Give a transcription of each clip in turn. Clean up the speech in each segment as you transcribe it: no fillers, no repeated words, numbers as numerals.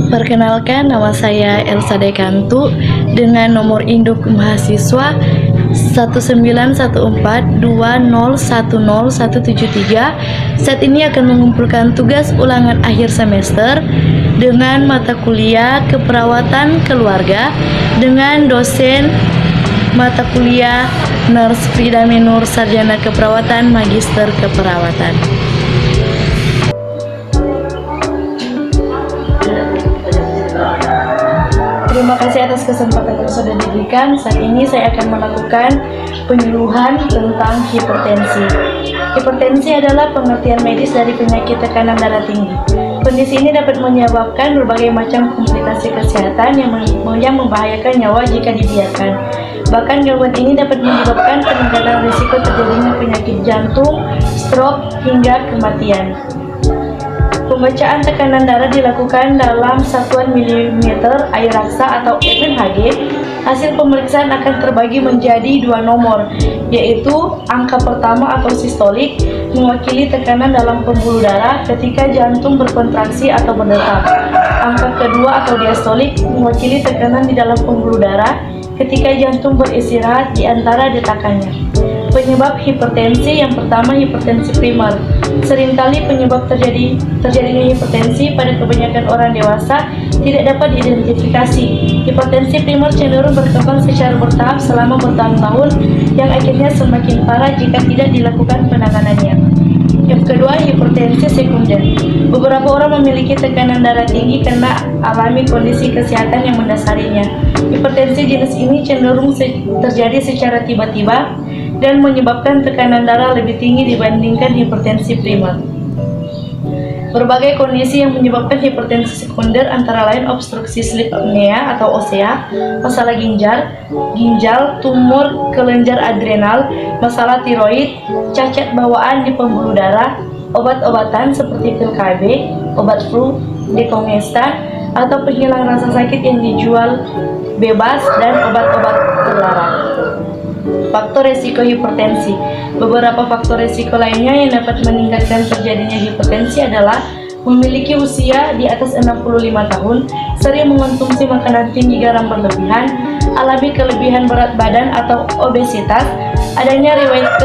Perkenalkan, nama saya Elsa Dekantu dengan nomor induk mahasiswa 19142010173. Saat ini akan mengumpulkan tugas ulangan akhir semester dengan mata kuliah keperawatan keluarga dengan dosen mata kuliah Nurse Frida Menur, Sarjana Keperawatan, Magister Keperawatan. Terima kasih atas kesempatan yang sudah diberikan. Saat ini saya akan melakukan penyuluhan tentang hipertensi. Hipertensi adalah pengertian medis dari penyakit tekanan darah tinggi. Kondisi ini dapat menyebabkan berbagai macam komplikasi kesehatan yang membahayakan nyawa jika dibiarkan. Bahkan gangguan ini dapat menyebabkan peningkatan risiko terjadinya penyakit jantung, stroke, hingga kematian. Pembacaan tekanan darah dilakukan dalam satuan milimeter air raksa atau mmHg. Hasil pemeriksaan akan terbagi menjadi dua nomor, yaitu angka pertama atau sistolik mewakili tekanan dalam pembuluh darah ketika jantung berkontraksi atau berdetak. Angka kedua atau diastolik mewakili tekanan di dalam pembuluh darah ketika jantung beristirahat di antara detakannya. Penyebab hipertensi yang pertama, hipertensi primer. Seringkali penyebab terjadinya hipertensi pada kebanyakan orang dewasa tidak dapat diidentifikasi. Hipertensi primer cenderung berkembang secara bertahap selama bertahun-tahun yang akhirnya semakin parah jika tidak dilakukan penanganannya. Yang kedua, hipertensi sekunder. Beberapa orang memiliki tekanan darah tinggi karena alami kondisi kesehatan yang mendasarinya. Hipertensi jenis ini cenderung terjadi secara tiba-tiba dan menyebabkan tekanan darah lebih tinggi dibandingkan hipertensi primer. Berbagai kondisi yang menyebabkan hipertensi sekunder antara lain obstruksi sleep apnea atau OSA, masalah ginjal, tumor kelenjar adrenal, masalah tiroid, cacat bawaan di pembuluh darah, obat-obatan seperti pil KB, obat flu, dekongestan, atau penghilang rasa sakit yang dijual bebas, dan obat-obat terlarang. Faktor resiko hipertensi. Beberapa faktor resiko lainnya yang dapat meningkatkan terjadinya hipertensi adalah memiliki usia di atas 65 tahun, sering mengonsumsi makanan tinggi garam berlebihan, alami kelebihan berat badan atau obesitas, adanya riwayat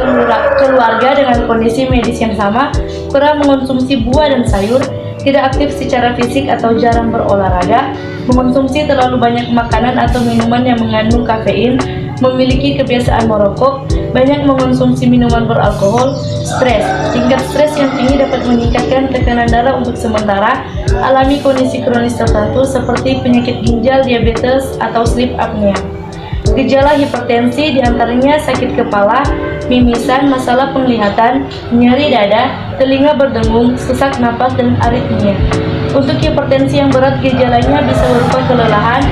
keluarga dengan kondisi medis yang sama, kurang mengonsumsi buah dan sayur, tidak aktif secara fisik atau jarang berolahraga, mengonsumsi terlalu banyak makanan atau minuman yang mengandung kafein, memiliki kebiasaan merokok, banyak mengonsumsi minuman beralkohol, stres. Tingkat stres yang tinggi dapat meningkatkan tekanan darah untuk sementara, alami kondisi kronis tertentu seperti penyakit ginjal, diabetes, atau sleep apnea. Gejala hipertensi diantaranya sakit kepala, mimisan, masalah penglihatan, nyeri dada, telinga berdengung, sesak napas, dan aritmia. Untuk hipertensi yang berat, gejalanya bisa berupa kelelahan,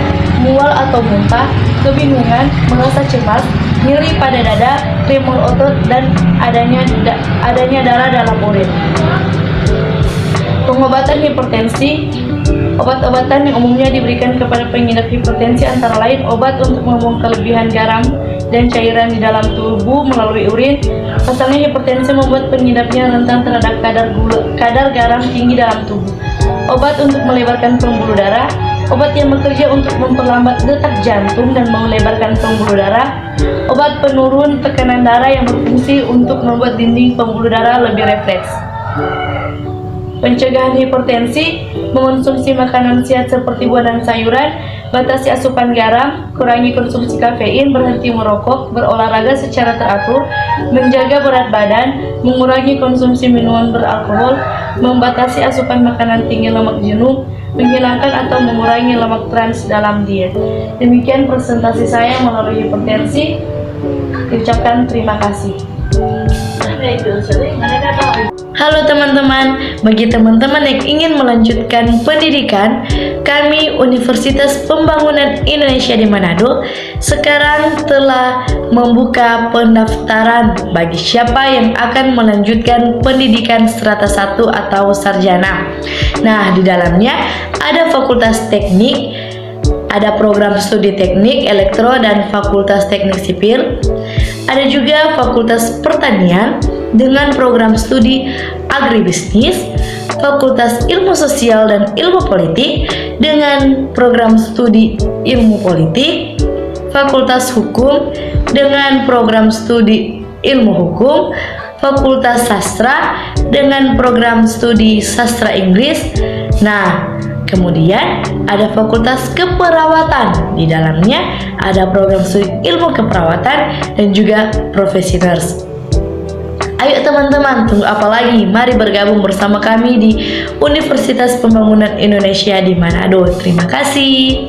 mual atau muntah, kebingungan, merasa cemas, nyeri pada dada, tremor otot, dan adanya darah dalam urin. Pengobatan hipertensi. Obat-obatan yang umumnya diberikan kepada pengidap hipertensi antara lain obat untuk membuang kelebihan garam dan cairan di dalam tubuh melalui urin. Pasalnya hipertensi membuat pengidapnya rentan terhadap kadar garam tinggi dalam tubuh. Obat untuk melebarkan pembuluh darah. Obat yang bekerja untuk memperlambat detak jantung dan melebarkan pembuluh darah. Obat penurun tekanan darah yang berfungsi untuk membuat dinding pembuluh darah lebih refleks. Pencegahan hipertensi, mengonsumsi makanan sehat seperti buah dan sayuran, batasi asupan garam, kurangi konsumsi kafein, berhenti merokok, berolahraga secara teratur, menjaga berat badan, mengurangi konsumsi minuman beralkohol, membatasi asupan makanan tinggi lemak jenuh, menghilangkan atau mengurangi lemak trans dalam diet. Demikian presentasi saya melalui hipertensi. Diucapkan terima kasih. Halo teman-teman, bagi teman-teman yang ingin melanjutkan pendidikan, kami Universitas Pembangunan Indonesia di Manado sekarang telah membuka pendaftaran bagi siapa yang akan melanjutkan pendidikan strata 1 atau sarjana. Nah, di dalamnya ada fakultas teknik, ada program studi teknik, elektro, dan fakultas teknik sipil. Ada juga fakultas pertanian dengan program studi agribisnis, Fakultas Ilmu Sosial dan Ilmu Politik dengan program studi Ilmu Politik, Fakultas Hukum dengan program studi Ilmu Hukum, Fakultas Sastra dengan program studi Sastra Inggris. Nah, kemudian ada Fakultas Keperawatan. Di dalamnya ada program studi Ilmu Keperawatan dan juga profesi nurse. Ayo teman-teman, tunggu apa lagi? Mari bergabung bersama kami di Universitas Pembangunan Indonesia di Manado. Terima kasih.